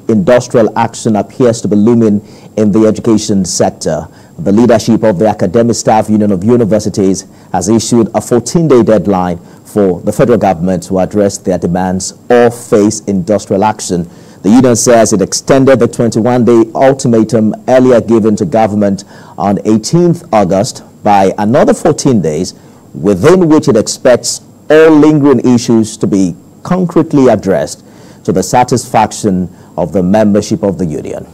Industrial action appears to be looming in the education sector. The leadership of the Academic Staff Union of Universities has issued a 14-day deadline for the federal government to address their demands or face industrial action. The union says it extended the 21-day ultimatum earlier given to government on 18th August by another 14 days, within which it expects all lingering issues to be concretely addressed to the satisfaction of the membership of the union.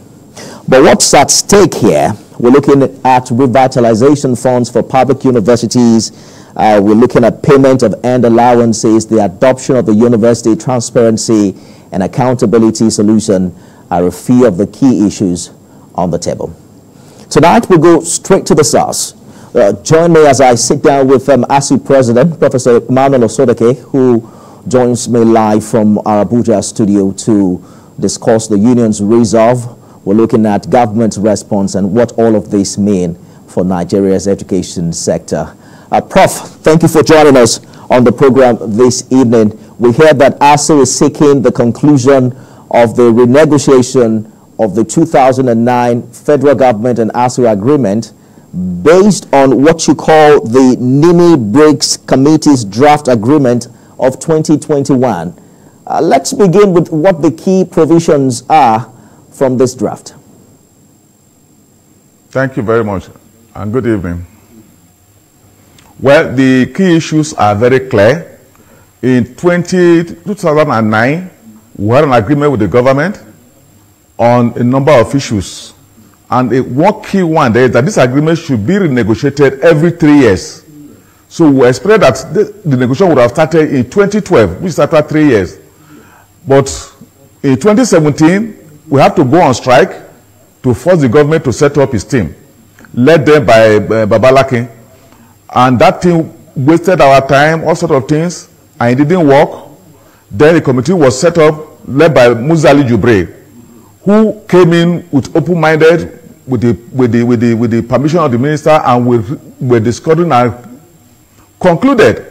But what's at stake here? We're looking at revitalization funds for public universities. We're looking at payment of earned allowances. The adoption of the University Transparency and Accountability Solution are a few of the key issues on the table. Tonight, we'll go straight to the source. Join me as I sit down with ASUU President, Professor Emmanuel Osodeke, who joins me live from our Abuja studio to discuss the union's resolve. We're looking at government response and what all of this mean for Nigeria's education sector. Prof, thank you for joining us on the program this evening. We heard that ASUU is seeking the conclusion of the renegotiation of the 2009 federal government and ASUU agreement based on what you call the NIMI Breaks Committee's draft agreement of 2021. Let's begin with what the key provisions are from this draft. Thank you very much, and good evening. Well, the key issues are very clear. In 2009, we had an agreement with the government on a number of issues. And one key one there is that this agreement should be renegotiated every 3 years. So we expect that the negotiation would have started in 2012, which started 3 years. But in 2017, we have to go on strike to force the government to set up its team, led them by Babalaki. And that team wasted our time, all sorts of things, and it didn't work. Then the committee was set up, led by Muzali Jubre, who came in with open-minded, with the permission of the minister, and we were discussing and concluded,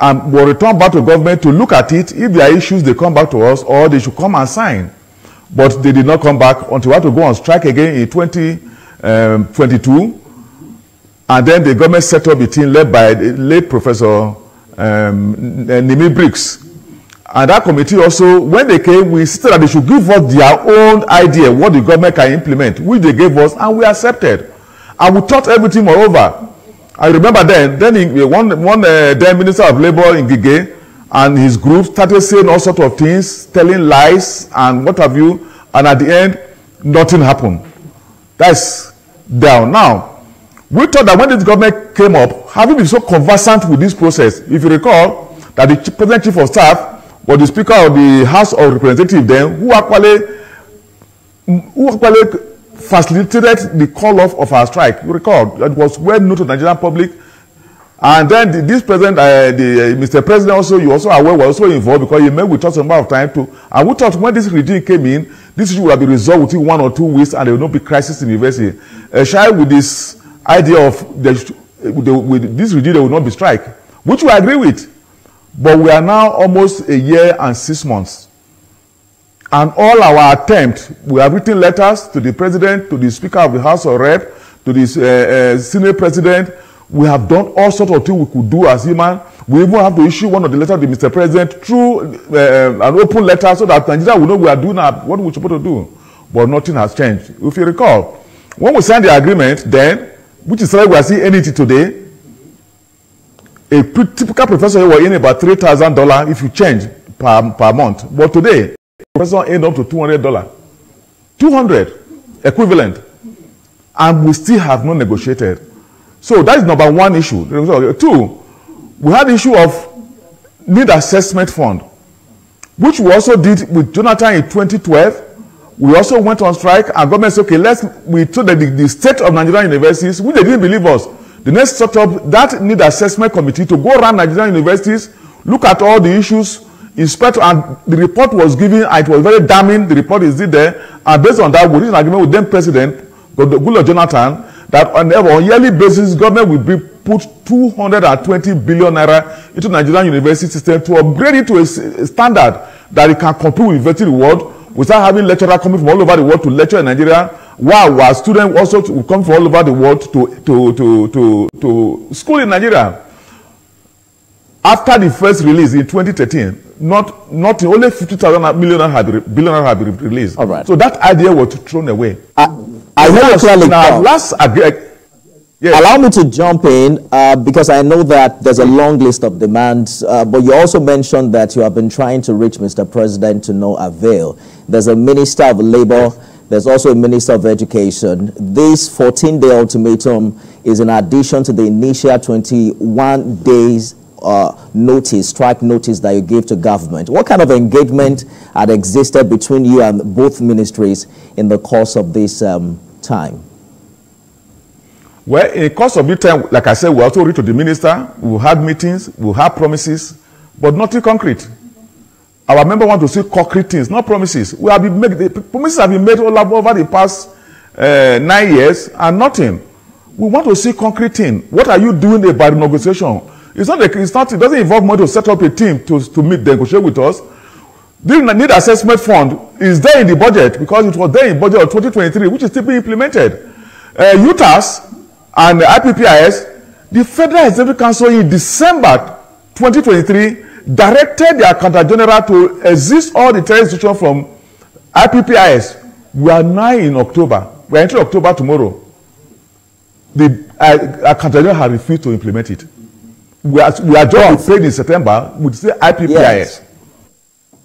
and will return back to government to look at it. If there are issues, they come back to us, or they should come and sign. But they did not come back until we had to go on strike again in 2022. And then the government set up a team led by the late Professor Nimi Briggs. And that committee also, when they came, we said that they should give us their own idea what the government can implement, which they gave us, and we accepted. And we thought everything was over. I remember then one then Minister of Labour in Gige and his group started saying all sorts of things, telling lies and what have you, and at the end, nothing happened. That's down. Now, we thought that when this government came up, having been so conversant with this process, if you recall, that the President Chief of Staff was the Speaker of the House of Representatives then, who actually facilitated the call-off of our strike. You recall, that was well known to the Nigerian public. And then this president, Mr. President also, you also aware, was also involved because he met with us a number of times too. And we thought when this regime came in, this issue would have been resolved within 1 or 2 weeks and there will not be crisis in the university. Shy with this idea of with this regime, there will not be strike, which we agree with. But we are now almost a year and 6 months. And all our attempts, we have written letters to the president, to the Speaker of the House of Rep, to the Senate President. We have done all sorts of things we could do as human. We even have to issue one of the letters to Mr. President through an open letter so that Nigeria will know we are doing what we're supposed to do. But nothing has changed. If you recall, when we signed the agreement then, which is why we are seeing anything today, a typical professor was in about $3,000 if you change per month. But today, professor end up to $200. 200 equivalent. And we still have not negotiated. So that is number one issue. 2, we had the issue of need assessment fund, which we also did with Jonathan in 2012. We also went on strike and government said, okay, we told the state of Nigerian universities, which they didn't believe us. The next set up that need assessment committee to go around Nigerian universities, look at all the issues, inspect, and the report was given, and it was very damning. The report is there, and based on that, we reached an agreement with then President Goodluck Jonathan that on a yearly basis, government will put 220 billion naira into Nigerian university system to upgrade it to a standard that it can compete with university world, We start having lecturers coming from all over the world to lecture in Nigeria, while our students also will come from all over the world to school in Nigeria. After the first release in 2013, not only 50,000 billionaires had been released. All right. So that idea was thrown away. I heard clearly. Yes. Allow me to jump in because I know that there's a long list of demands, but you also mentioned that you have been trying to reach Mr. President to no avail. There's a Minister of Labor. Yes. There's also a Minister of Education. This 14-day ultimatum is in addition to the initial 21 days strike notice that you gave to government. What kind of engagement had existed between you and both ministries in the course of this time? Well, in the course of the time, like I said, we also reached to the minister, we had meetings, we had promises, but nothing concrete. Our member want to see concrete things, not promises. The promises have been made all over the past 9 years and nothing. We want to see concrete things. What are you doing about negotiation? It doesn't involve money to set up a team to meet, negotiate with us. The need assessment fund is there in the budget because it was there in the budget of 2023, which is still being implemented. UTAS and the IPPIS, the Federal Executive Council in December 2023 directed the Accountant General to exist all the terrorist institutions from IPPIS. We are now in October. We are entering October tomorrow. The Accountant General has refused to implement it. We are just afraid in September with the IPPIS. Yes.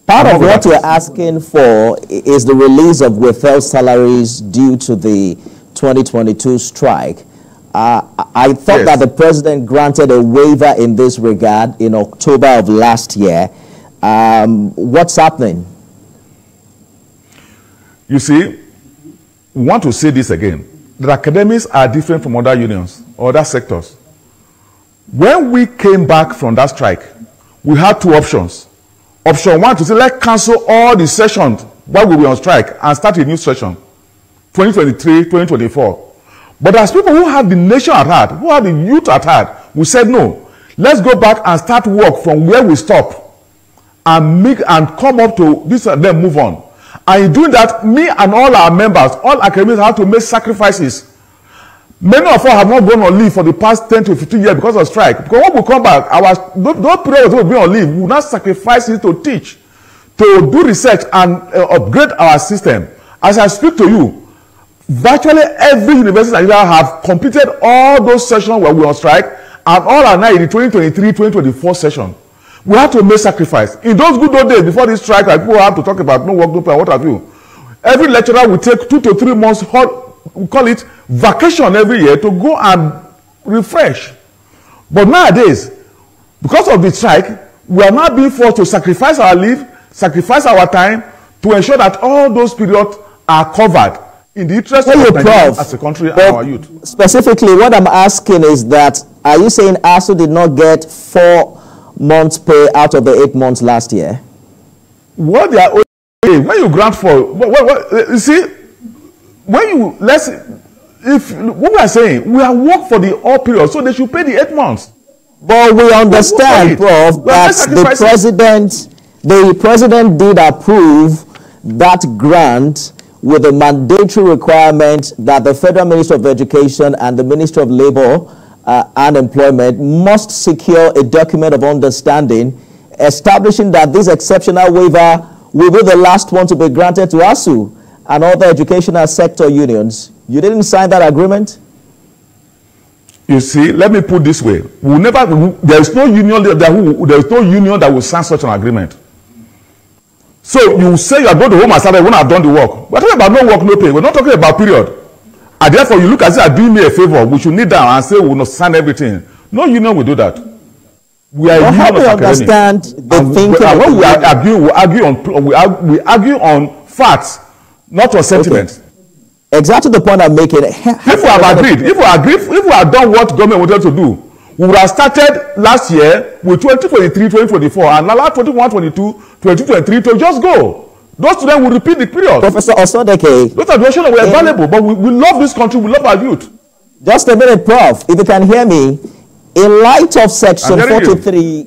Part of what you're asking for is the release of withheld salaries due to the 2022 strike. I thought that the president granted a waiver in this regard in October of last year. What's happening? You see, we want to say this again. The academics are different from other unions, other sectors. When we came back from that strike, we had two options. Option one, to say, let's cancel all the sessions while we were on strike and start a new session, 2023, 2024. But as people who have the nation at heart, who have the youth at heart, we said, no, let's go back and start work from where we stop and come up to this and then move on. And in doing that, me and all our members, all academics have to make sacrifices. Many of us have not gone on leave for the past 10 to 15 years because of strike. Because when we come back, those periods will be on leave. We will not sacrifice it to teach, to do research and upgrade our system. As I speak to you, virtually every university in Nigeria have completed all those sessions where we were on strike, and all are now in the 2023-2024 session. We have to make sacrifice. In those good old days before this strike, like people have to talk about no work, no play, what have you. Every lecturer will take 2 to 3 months, we call it vacation every year, to go and refresh. But nowadays, because of the strike, we are now being forced to sacrifice our leave, sacrifice our time to ensure that all those periods are covered in the interest of Nigeria as a country and our youth. Specifically, what I'm asking is that, are you saying ASUU did not get 4 months pay out of the 8 months last year? What they are owing, when you grant for, you see, when you, what we are saying, we have worked for the all period, so they should pay the 8 months. But we understand, Prof, that the president did approve that grant with a mandatory requirement that the Federal Minister of Education and the Ministry of Labor and Employment must secure a document of understanding establishing that this exceptional waiver will be the last one to be granted to ASUU and other educational sector unions. You didn't sign that agreement? You see, let me put this way. There is no union that will sign such an agreement. So you say you are going to home and salary when I have done the work. We're talking about no work, no pay. We're not talking about period. And therefore, you look as if you are doing me a favor. We should kneel down and say we will not sign everything. No union will do that. We are how do you understand the thinking? When we argue on facts, not on sentiments. Okay. Exactly the point I'm making. If we have agreed, if we have done what government wanted to do, we would have started last year with 2023, 2024, and allow 21, 22, 2023 to just go. Those students will repeat the period. Professor Osodeke. Those are the were valuable, but we love this country, we love our youth. Just a minute, Prof. If you can hear me, in light of Section 43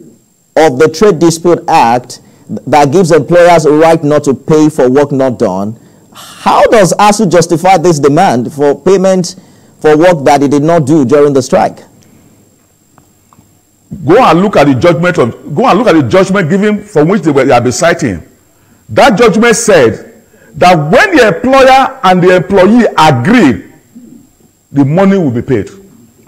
of the Trade Dispute Act, that gives employers a right not to pay for work not done. How does ASUU justify this demand for payment for work that it did not do during the strike? Go and look at the judgment given from which they have been citing. That judgment said that when the employer and the employee agree, the money will be paid.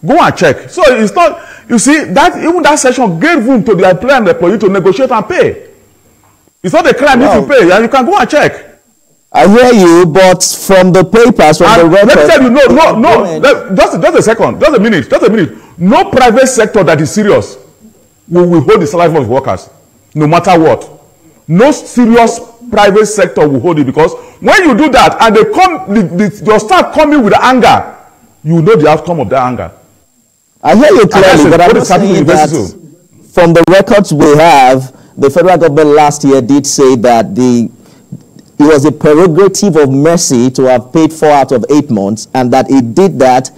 Go and check. So it's not, you see, that even that section gave room to the employer and the employee to negotiate and pay. It's not a crime to pay, and you can go and check. I hear you, but from the papers, from the record... Let me tell you, just a second, just a minute. No private sector that is serious will withhold the salary of workers, no matter what. No serious private sector will hold it, because when you do that and they come, your staff coming with anger, you know the outcome of that anger. I hear you clearly, but I'm saying that from the records we have, the federal government last year did say that it was a prerogative of mercy to have paid 4 out of 8 months, and that it did that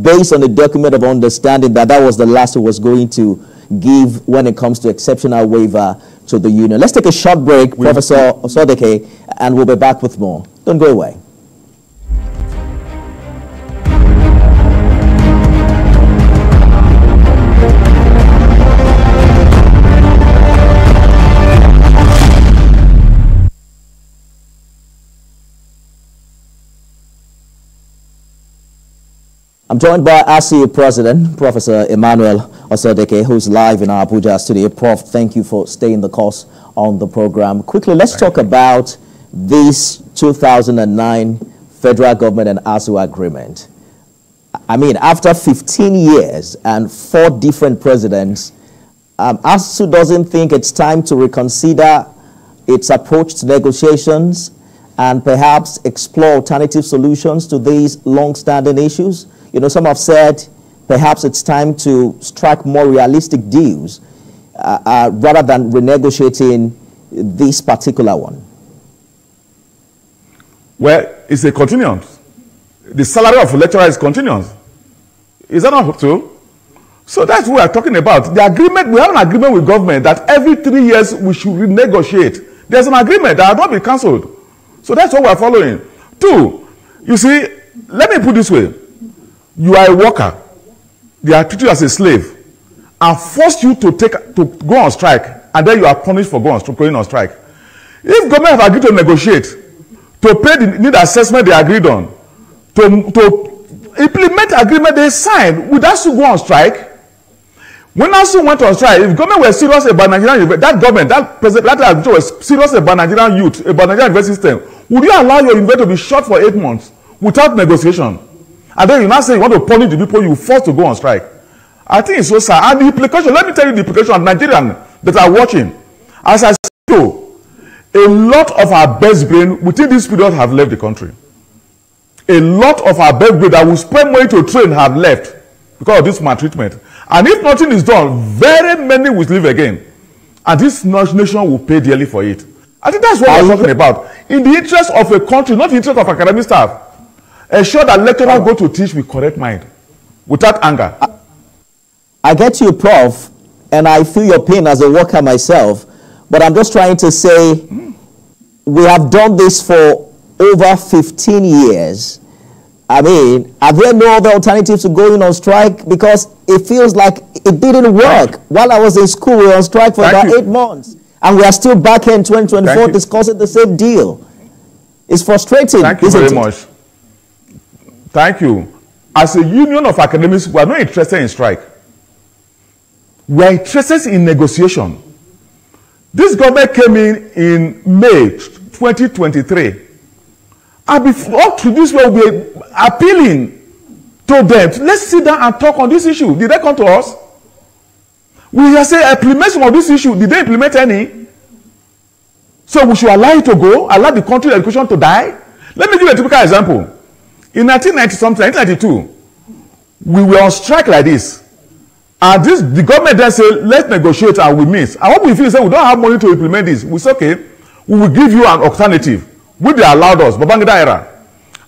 based on a document of understanding that was the last it was going to give when it comes to exceptional waiver to the union. Let's take a short break, Professor Osodeke, and we'll be back with more. Don't go away. I'm joined by ASUU President, Professor Emmanuel Osodeke, who's live in our Abuja studio. Prof, thank you for staying the course on the program. Quickly, let's talk about this 2009 federal government and ASUU agreement. I mean, after 15 years and 4 different presidents, ASUU doesn't think it's time to reconsider its approach to negotiations and perhaps explore alternative solutions to these long-standing issues. You know, some have said perhaps it's time to strike more realistic deals rather than renegotiating this particular one. Well, it's a continuance. The salary of a lecturer is continuance. Is that not true? So that's what we are talking about. The agreement, we have an agreement with government that every 3 years we should renegotiate. There's an agreement that has not been cancelled. So that's what we are following. 2, you see, let me put it this way. You are a worker, they are treated you as a slave and force you to go on strike, and then you are punished for going on strike. If government have agreed to negotiate, to pay the need assessment they agreed on, to implement agreement they signed, would ASUU go on strike? When ASUU went on strike, if government were serious about Nigerian, that was serious about Nigerian youth, about Nigerian university system, would you allow your university to be shut for 8 months without negotiation? And then you now say you want to punish the people you forced to go on strike. I think it's so sad. And the implication, let me tell you the implication of Nigerians that are watching. As I said, a lot of our best brain within this period have left the country. A lot of our best brain that will spend money to train have left because of this maltreatment. And if nothing is done, very many will leave again. And this nation will pay dearly for it. I think that's what we're talking about. In the interest of a country, not the interest of academic staff. Ensure that lecturers go to teach with correct mind, without anger. I get you, Prof, and I feel your pain as a worker myself, but I'm just trying to say we have done this for over 15 years. I mean, are there no other alternatives to going on strike? Because it feels like it didn't work. While I was in school, we were on strike for about 8 months, and we are still back here in 2024 discussing the same deal. It's frustrating. Thank you very much. Thank you. As a union of academics, we are not interested in strike. We are interested in negotiation. This government came in May 2023. And up to this, we will be appealing to them. Let's sit down and talk on this issue. Did they come to us? We have said implementation of this issue. Did they implement any? So we should allow it to go, allow the country education to die. Let me give you a typical example. In 1992, we were on strike like this. And the government then said, let's negotiate and we meet. And what we feel is that we don't have money to implement this. We said, okay, we will give you an alternative, which they allowed us, Babangida era.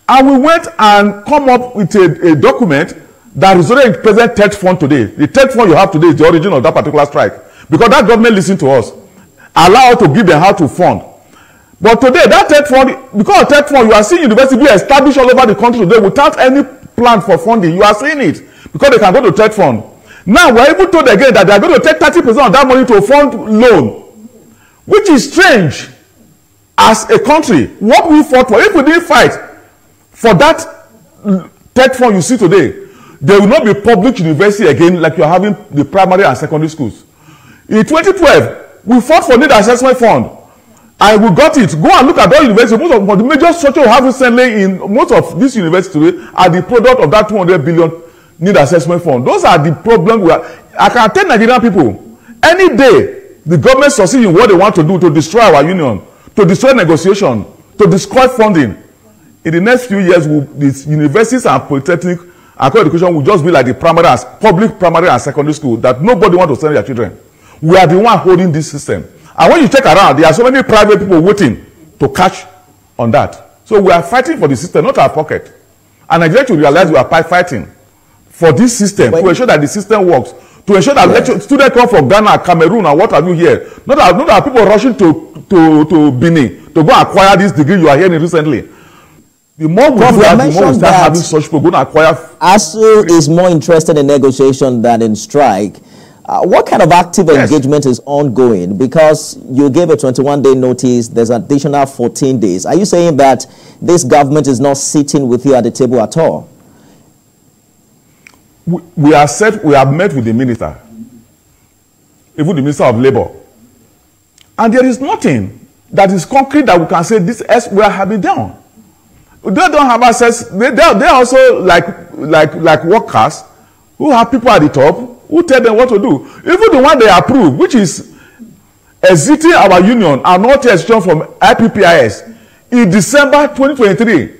And we went and come up with a document that resulted in present TED fund today. The TED fund you have today is the origin of that particular strike. Because that government listened to us. allow us to give them how to fund. But today, that TED fund, because of TED fund, you are seeing universities being established all over the country today without any plan for funding. You are seeing it because they can go to TED fund. Now, we are even told again that they are going to take 30% of that money to fund loan, which is strange. As a country, what we fought for, if we didn't fight for that TED fund you see today, there will not be public university again like you are having the primary and secondary schools. In 2012, we fought for need assessment fund, and we got it. Go and look at all universities. Most of the major structure we have recently in most of these universities today are the product of that 200 billion need assessment fund. Those are the problems we are. I can tell Nigerian people, any day the government succeeds in what they want to do to destroy our union, to destroy negotiation, to destroy funding, in the next few years, these universities and polytechnic and education will just be like the public primary and secondary school that nobody wants to send their children. We are the one holding this system. And when you check around, there are so many private people waiting to catch on that. So we are fighting for the system, not our pocket. And Nigeria should realize we are fighting for this system to ensure that the system works, to ensure that students come from Ghana, Cameroon, and what have you here. Not that people rushing to Benin to go acquire this degree you are hearing recently. The more we do that, the more we start having such people going to acquire. ASUU is more interested in negotiation than in strike. What kind of active engagement is ongoing? Because you gave a 21-day notice, there's an additional 14 days. Are you saying that this government is not sitting with you at the table at all? We have met with the minister, even the Minister of Labour. And there is nothing that is concrete that we can say this elsewhere have been done. They don't have access. They're also like workers who have people at the top who tell them what to do. Even the one they approve, which is exiting our union and not exclusion from IPPIS in December 2023,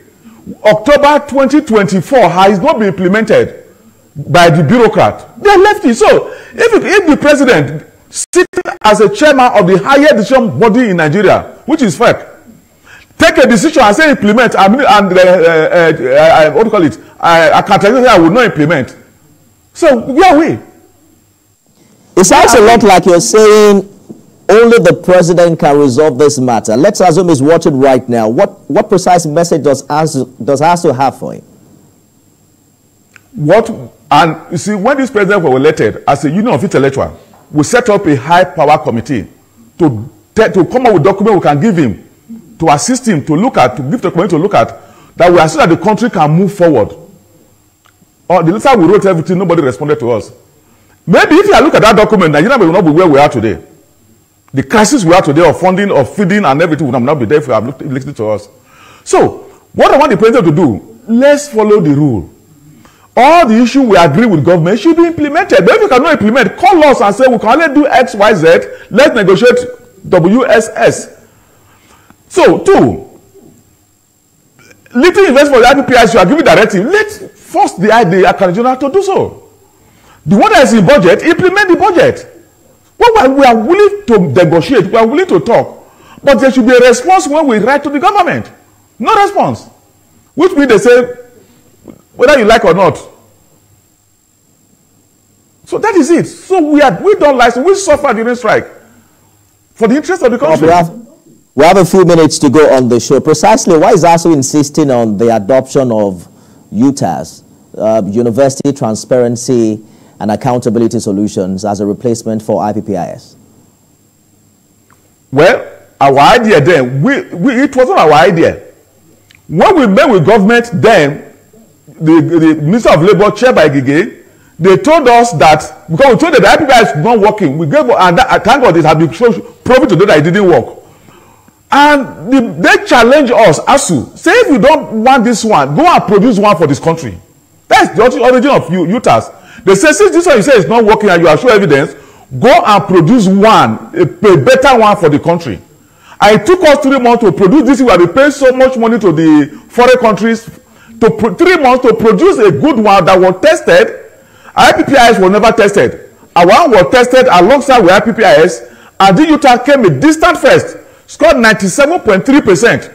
October 2024 has not been implemented by the bureaucrat. They left it. So if the president sitting as a chairman of the higher decision body in Nigeria, which is FEC, take a decision and say implement, what do you call it? I will not implement. So where are we? It sounds a lot like you're saying only the president can resolve this matter. Let's assume he's watching right now. What precise message does ASUU have for him? And you see, when this president was elected as a union of intellectual, we set up a high power committee to come up with documents we can give him, to assist him, to give the committee to look at, that we are so that the country can move forward. The letter we wrote everything, nobody responded to us. Maybe if you look at that document, Nigeria will not be where we are today. The crisis we are today of funding, of feeding, and everything would not be there if you have listened to us. So, what I want the president to do, let's follow the rule. All the issues we agree with government should be implemented. But if you cannot implement, call us and say we can only do X, Y, Z. Let's negotiate WSS. So, 2, little investment for the IPPIS, you are giving directive. Let's force the Attorney General to do so. The one that is in budget, implement the budget. Well, we are willing to negotiate, we are willing to talk. But there should be a response when we write to the government. No response. Which means they say, whether you like or not. So that is it. So we don't license, we suffer during strike for the interest of the country. We have a few minutes to go on the show. Precisely, why is ASUU insisting on the adoption of UTAS, University Transparency and Accountability Solutions, as a replacement for IPPIS? Well, our idea then, it wasn't our idea. When we met with government then, the Minister of Labour, chaired by Gige, they told us that, because we told them the IPPIS is not working, we gave, and thank God it had been proven today that it didn't work. And they challenge us, ASUU, say if you don't want this one, go and produce one for this country. That's the origin of UTAS. They say, since this one you say is not working and you are showing evidence, go and produce one, a better one for the country. And it took us 3 months to produce this. We have been paying so much money to the foreign countries, 3 months to produce a good one that was tested. IPPIS was never tested. Our one was tested alongside with IPPIS, and the UTAS came a distant first, scored 97.3%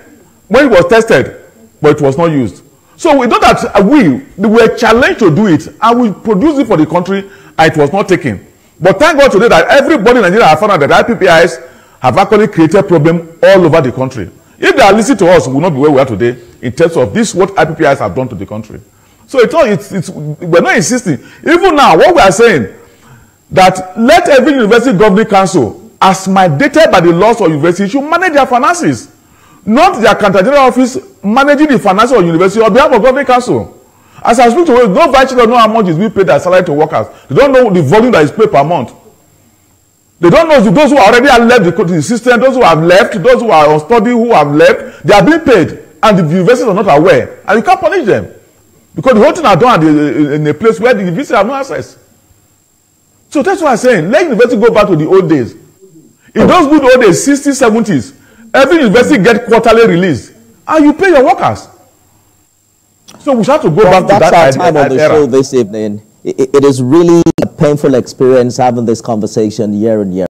when it was tested, but it was not used. So we know that we were challenged to do it, and we produced it for the country, and it was not taken. But thank God today that everybody in Nigeria has found out that IPPIS have actually created problem all over the country. If they are listening to us, we will not be where we are today in terms of this, what IPPIs have done to the country. So we're not insisting. Even now, what we are saying, that let every university governing council, as mandated by the laws of university, should manage their finances. Not their counter-general office managing the finances of university on behalf of governing council. As I speak to you, no vice don't know how much is being paid as salary to workers. They don't know the volume that is paid per month. They don't know those who already have left the system, those who have left, those who are on study, who have left, they are being paid. And the universities are not aware. And you can't punish them. Because the whole thing are done in a place where the universities have no access. So that's why I'm saying, let university go back to the old days. In those good old days, 60s, 70s, every university get quarterly release. And you pay your workers. So we have to go back to that That's our time on the show this evening. It is really a painful experience having this conversation year in year.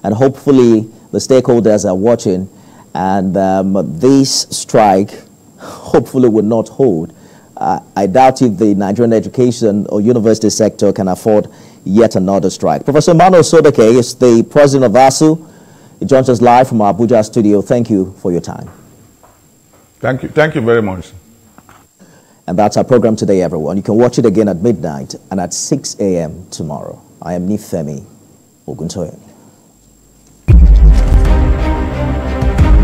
And hopefully the stakeholders are watching. And this strike hopefully will not hold. I doubt if the Nigerian education or university sector can afford yet another strike. Professor Emmanuel Sodeke is the president of ASUU. He joins us live from our Abuja studio. Thank you for your time. Thank you. Thank you very much. And that's our program today, everyone. You can watch it again at midnight and at 6 a.m. tomorrow. I am Nifemi Oguntoye.